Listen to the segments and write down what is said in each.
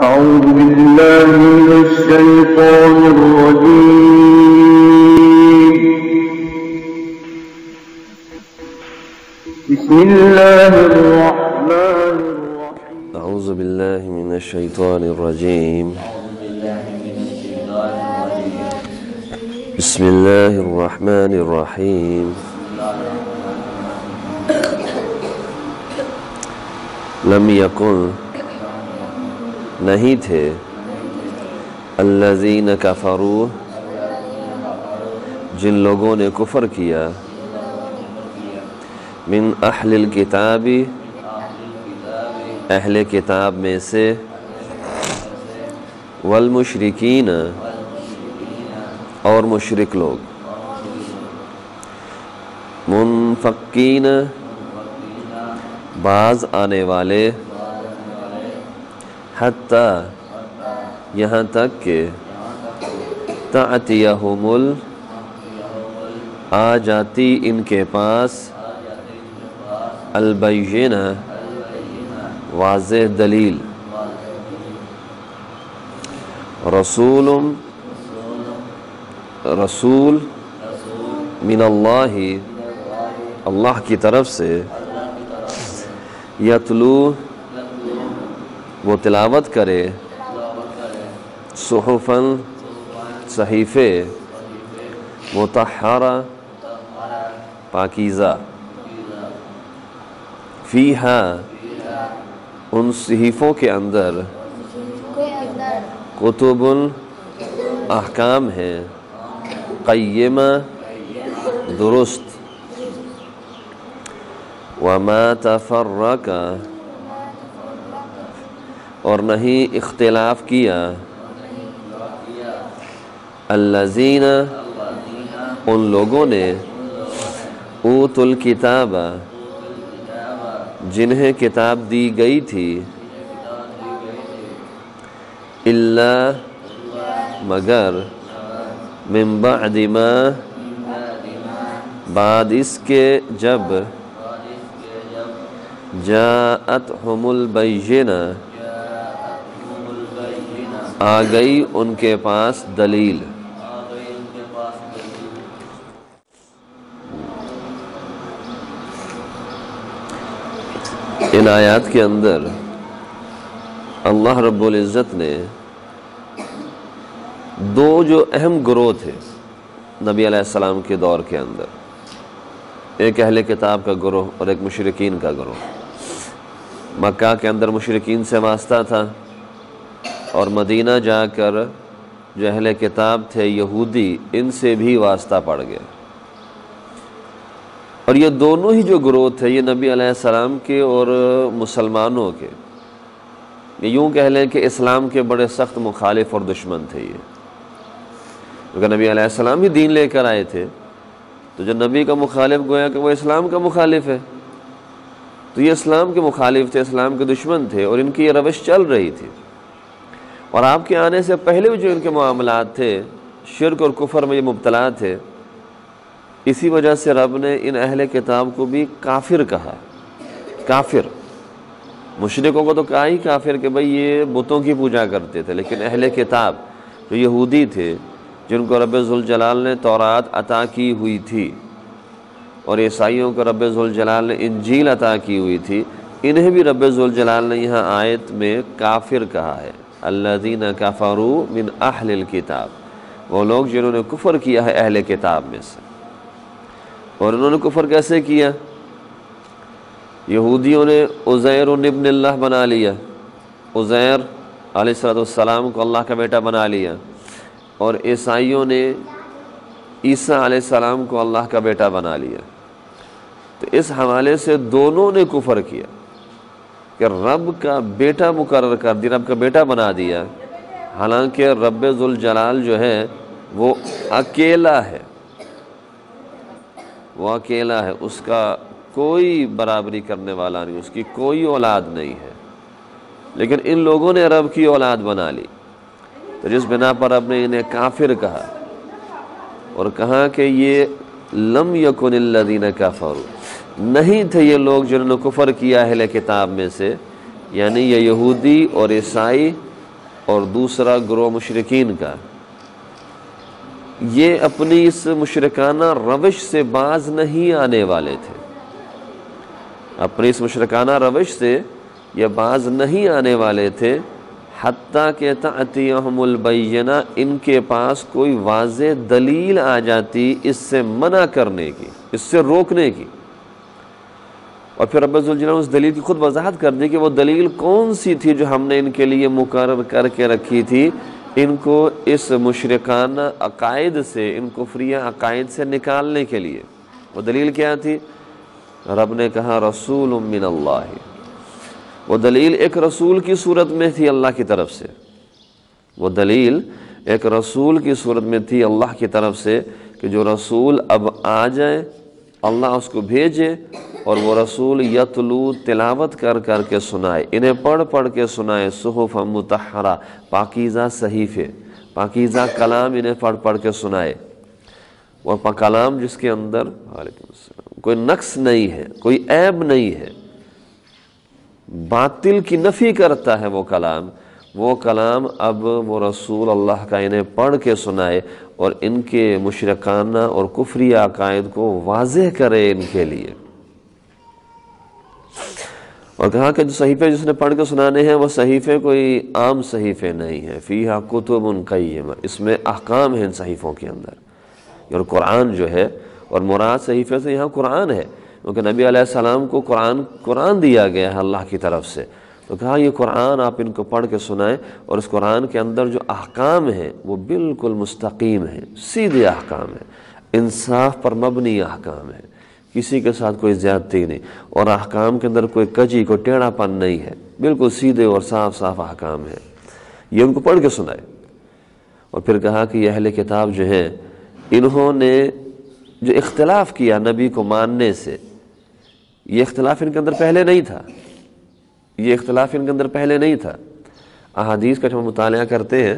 أعوذ بالله من الشيطان الرجيم. بسم الله الرحمن الرحيم. أعوذ بالله من الشيطان الرجيم. بسم الله الرحمن الرحيم. لم يكن نہیں تھے الذین کفروا جن لوگوں نے کفر کیا من اہل الکتاب اہل کتاب میں سے والمشرکین اور مشرک لوگ منفقین باز آنے والے حتیٰ یہاں تک کہ تأتیہم آ جاتی ان کے پاس البینہ واضح دلیل رسول من اللہ اللہ کی طرف سے یتلو وہ تلاوت کرے صحفاً صحیفے مطہرہ پاکیزہ فیہا ان صحیفوں کے اندر کتب احکام ہیں قیمہ درست وما تفرق اور نہیں اختلاف کیا الذین ان لوگوں نے اوتوا الکتاب جنہیں کتاب دی گئی تھی الا مگر من بعد ما بعد اس کے جب جاءتہم البینہ آ گئی ان کے پاس دلیل ان آیات کے اندر اللہ رب العزت نے دو جو اہم گروہ تھے نبی علیہ السلام کے دور کے اندر، ایک اہل کتاب کا گروہ اور ایک مشرکین کا گروہ۔ مکہ کے اندر مشرکین سے واسطہ تھا اور مدینہ جا کر جو اہل کتاب تھے یہودی ان سے بھی واسطہ پڑ گیا، اور یہ دونوں ہی جو گروہ تھے یہ نبی علیہ السلام کے اور مسلمانوں کے، یہ یوں کہہ لیں کہ اسلام کے بڑے سخت مخالف اور دشمن تھے یہ، کیونکہ نبی علیہ السلام ہی دین لے کر آئے تھے، تو جو نبی کا مخالف گویا کہ وہ اسلام کا مخالف ہے، تو یہ اسلام کے مخالف تھے، اسلام کے دشمن تھے، اور ان کی یہ روش چل رہی تھی۔ اور آپ کے آنے سے پہلے بھی جو ان کے معاملات تھے شرک اور کفر میں یہ مبتلا تھے، اسی وجہ سے رب نے ان اہل کتاب کو بھی کافر کہا، کافر۔ مشرکوں کو تو کہا ہی کافر کہ بھئی یہ بتوں کی پوجا کرتے تھے، لیکن اہل کتاب جو یہودی تھے جن کو رب ذوالجلال نے تورات عطا کی ہوئی تھی اور عیسائیوں کو رب ذوالجلال نے انجیل عطا کی ہوئی تھی، انہیں بھی رب ذوالجلال نے یہاں آیت میں کافر کہا ہے۔ الذین کفروا من اہل الکتاب، وہ لوگ جنہوں نے کفر کیا ہے اہل کتاب میں سے۔ اور انہوں نے کفر کیسے کیا؟ یہودیوں نے عزیر ابن اللہ بنا لیا، عزیر علیہ السلام کو اللہ کا بیٹا بنا لیا، اور عیسائیوں نے عیسیٰ علیہ السلام کو اللہ کا بیٹا بنا لیا۔ تو اس حوالے سے دونوں نے کفر کیا کہ رب کا بیٹا مقرر کر دیا، رب کا بیٹا بنا دیا، حالانکہ رب ذوالجلال جو ہے وہ اکیلا ہے، وہ اکیلا ہے، اس کا کوئی برابری کرنے والا نہیں، اس کی کوئی اولاد نہیں ہے، لیکن ان لوگوں نے رب کی اولاد بنا لی، تو جس بنا پر رب نے انہیں کافر کہا اور کہا کہ یہ لم یکن الذین کفروا، نہیں تھے یہ لوگ جنہوں نے کفر کیا اہل کتاب میں سے، یعنی یہ یہودی اور عیسائی اور دوسرا گروہ مشرکین کا، یہ اپنی اس مشرکانہ روش سے باز نہیں آنے والے تھے، اپنی اس مشرکانہ روش سے یہ باز نہیں آنے والے تھے، حتیٰ کہ تأتیہم البینہ، ان کے پاس کوئی واضح دلیل آ جاتی اس سے منع کرنے کی، اس سے روکنے کی۔ اور پھر رب ذوالجلال نے اس دلیل کی خود وضاحت کر دی کہ وہ دلیل کون سی تھی جو ہم نے ان کے لیے مقرر کر کے رکھی تھی، ان کو اس مشرکانہ عقائد سے، ان کفریہ عقائد سے نکالنے کے لیے۔ وہ دلیل کیا تھی؟ رب نے کہا رسول من اللہ، وہ دلیل ایک رسول کی صورت میں تھی اللہ کی طرف سے، وہ دلیل ایک رسول کی صورت میں تھی اللہ کی طرف سے کہ جو رسول اب آ جائے، اللہ اس کو بھیجے اور وہ رسول یتلو تلاوت کر کر کے سنائے، انہیں پڑھ پڑھ کے سنائے، صحف مطہرہ، پاکیزہ صحیفے، پاکیزہ کلام انہیں پڑھ پڑھ کے سنائے، اور کلام جس کے اندر وعلیکم السلام کوئی نقص نہیں ہے، کوئی عیب نہیں ہے، باطل کی نفی کرتا ہے وہ کلام اب وہ رسول اللہ کا انہیں پڑھ کے سنائے اور ان کے مشرکانہ اور کفریہ عقائد کو واضح کرے ان کے لیے۔ اور کہا کہ جو صحیفے جس نے پڑھ کے سنانے ہیں وہ صحیفے کوئی عام صحیفے نہیں ہیں، فیہا کتب قیمہ، اس میں احکام ہیں ان صحیفوں کے اندر، اور قرآن جو ہے، اور مراد صحیفے سے یہاں قرآن ہے، کیونکہ نبی علیہ السلام کو قرآن دیا گیا ہے اللہ کی طرف سے، تو کہا یہ قرآن آپ ان کو پڑھ کے سنائیں، اور اس قرآن کے اندر جو احکام ہیں وہ بالکل مستقیم ہیں، سیدھے احکام ہیں، انصاف پر مبنی احکام ہیں، کسی کے ساتھ کوئی زیادتی نہیں، اور احکام کے اندر کوئی کجی، کوئی ٹیڑھا پن نہیں ہے، بالکل سیدھے اور صاف صاف احکام ہیں، یہ ان کو پڑھ کے سنائے۔ اور پھر کہا کہ یہ اہل کتاب جو ہیں انہوں نے جو اختلاف کیا نبی کو ماننے سے، یہ اختلاف ان کے اندر پہلے نہیں تھا، یہ اختلاف ان کے اندر پہلے نہیں تھا۔ احادیث کا جب ہم مطالعہ کرتے ہیں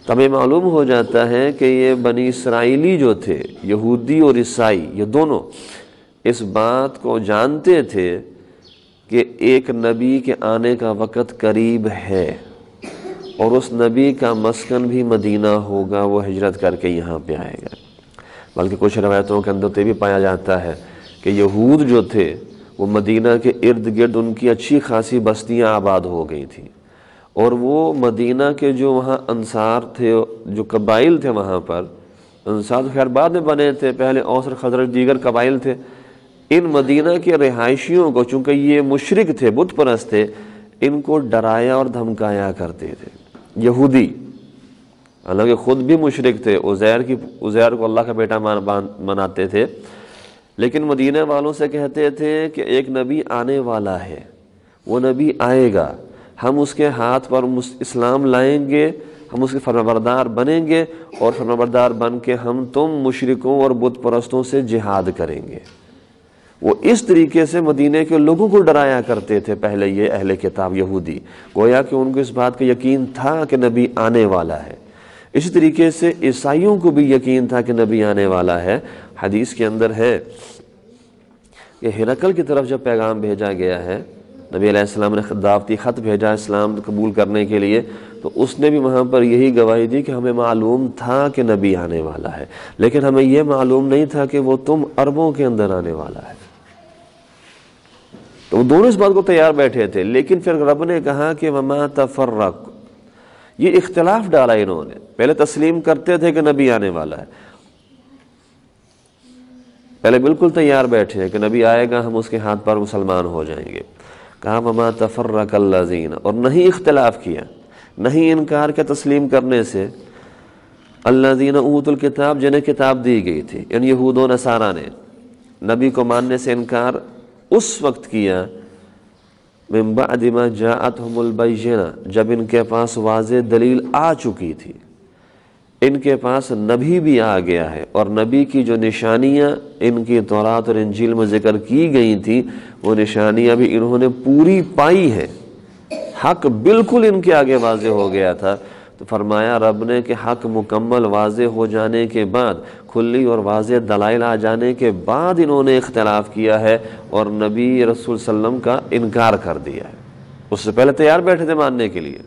تو ہمیں معلوم ہو جاتا ہے کہ یہ بنی اسرائیلی جو تھے، یہودی اور عیسائی، یہ دونوں اس بات کو جانتے تھے کہ ایک نبی کے آنے کا وقت قریب ہے، اور اس نبی کا مسکن بھی مدینہ ہوگا، وہ ہجرت کر کے یہاں پہ آئے گا۔ بلکہ کچھ روایتوں کے اندر تو یہ بھی پایا جاتا ہے کہ یہود جو تھے وہ مدینہ کے ارد گرد ان کی اچھی خاصی بستیاں آباد ہو گئی تھیں، اور وہ مدینہ کے جو وہاں انصار تھے، جو قبائل تھے وہاں پر، انصار تو خیر بعد میں بنے تھے، پہلے اوس اور خزرج دیگر قبائل تھے، ان مدینہ کے رہائشیوں کو چونکہ یہ مشرک تھے، بت پرست تھے، ان کو ڈرایا اور دھمکایا کرتے تھے یہودی، حالانکہ خود بھی مشرک تھے، عزیر کو اللہ کا بیٹا مناتے تھے، لیکن مدینہ والوں سے کہتے تھے کہ ایک نبی آنے والا ہے، وہ نبی آئے گا، ہم اس کے ہاتھ پر اسلام لائیں گے، ہم اس کے فرمانبردار بنیں گے، اور فرمانبردار بن کے ہم تم مشرکوں اور بت پرستوں سے جہاد کریں گے۔ وہ اس طریقے سے مدینہ کے لوگوں کو ڈرایا کرتے تھے پہلے یہ اہل کتاب یہودی، گویا کہ ان کو اس بات کا یقین تھا کہ نبی آنے والا ہے۔ اسی طریقے سے عیسائیوں کو بھی یقین تھا کہ نبی آنے والا ہے۔ حدیث کے اندر ہے کہ ہرقل کی طرف جب پیغام بھیجا گیا ہے، نبی علیہ السلام نے دعوتی خط بھیجا اسلام قبول کرنے کے لیے، تو اس نے بھی وہاں پر یہی گواہی دی کہ ہمیں معلوم تھا کہ نبی آنے والا ہے، لیکن ہمیں یہ معلوم نہیں تھا کہ وہ تم عربوں کے اندر آنے والا ہے۔ تو وہ دونوں اس بات کو تیار بیٹھے تھے، لیکن پھر رب نے کہا کہ وما تفرق، یہ اختلاف ڈالا انہوں نے، پہلے تسلیم کرتے تھے کہ نبی آنے والا ہے، پہلے بالکل تیار بیٹھے کہ نبی آئے گا، ہم اس کے ہاتھ پر مسلمان ہو جائیں گے۔ کہا وما تفرق الذین، اور نہیں اختلاف کیا، نہیں انکار کے تسلیم کرنے سے، الذین اوتوا الکتاب، جنہیں کتاب دی گئی تھی، یعنی یہود و نصارہ نے نبی کو ماننے سے انکار اس وقت کیا من بعد ما جاءتهم البینہ، جب ان کے پاس واضح دلیل آ چکی تھی، ان کے پاس نبی بھی آ گیا ہے، اور نبی کی جو نشانیاں ان کی تورات اور انجیل میں ذکر کی گئی تھیں وہ نشانیاں بھی انہوں نے پوری پائی ہیں، حق بالکل ان کے آگے واضح ہو گیا تھا۔ تو فرمایا رب نے کہ حق مکمل واضح ہو جانے کے بعد، کھلی اور واضح دلائل آ جانے کے بعد انہوں نے اختلاف کیا ہے اور نبی رسول صلی اللہ علیہ وسلم کا انکار کر دیا ہے، اس سے پہلے تیار بیٹھے تھے ماننے کے لیے۔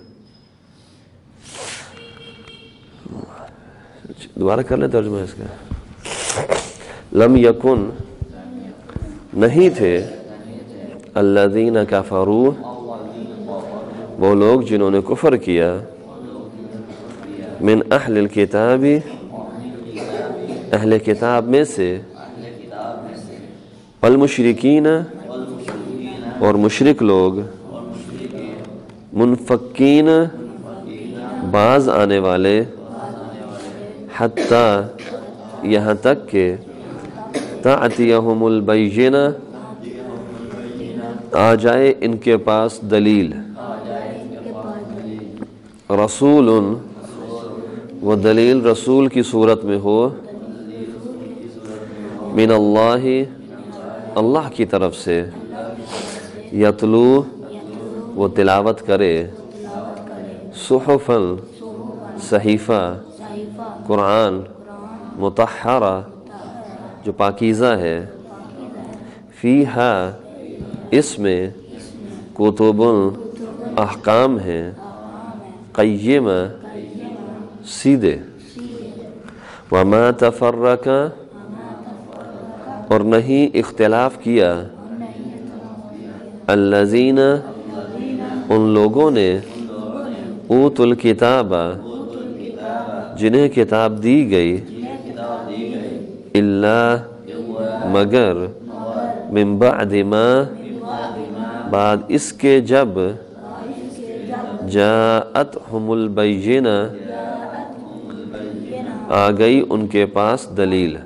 دوبارہ کر لیں ترجمہ اس کا. لم یکن نہیں تھے الذین کفروا وہ لوگ جنہوں نے کفر کیا من اہل الکتاب اہل کتاب میں سے والمشرکین اور مشرک لوگ منفکین باز آنے والے حتی یہاں تک کہ تأتیہم البینہ آ جائے ان کے پاس دلیل رسول وہ دلیل رسول کی صورت میں ہو من اللہ اللہ کی طرف سے یتلو وہ تلاوت کرے صحفا صحیفہ قرآن مطہرہ جو پاکیزہ ہے فیہا اس میں کتب احکام ہیں قیمہ سیدھے وما تفرق اور نہیں اختلاف کیا الذین ان لوگوں نے اوت الکتاب جنہیں کتاب دی گئی الا مگر من بعد ما بعد اس کے جب جاءتہم البینہ آ گئی ان کے پاس دلیل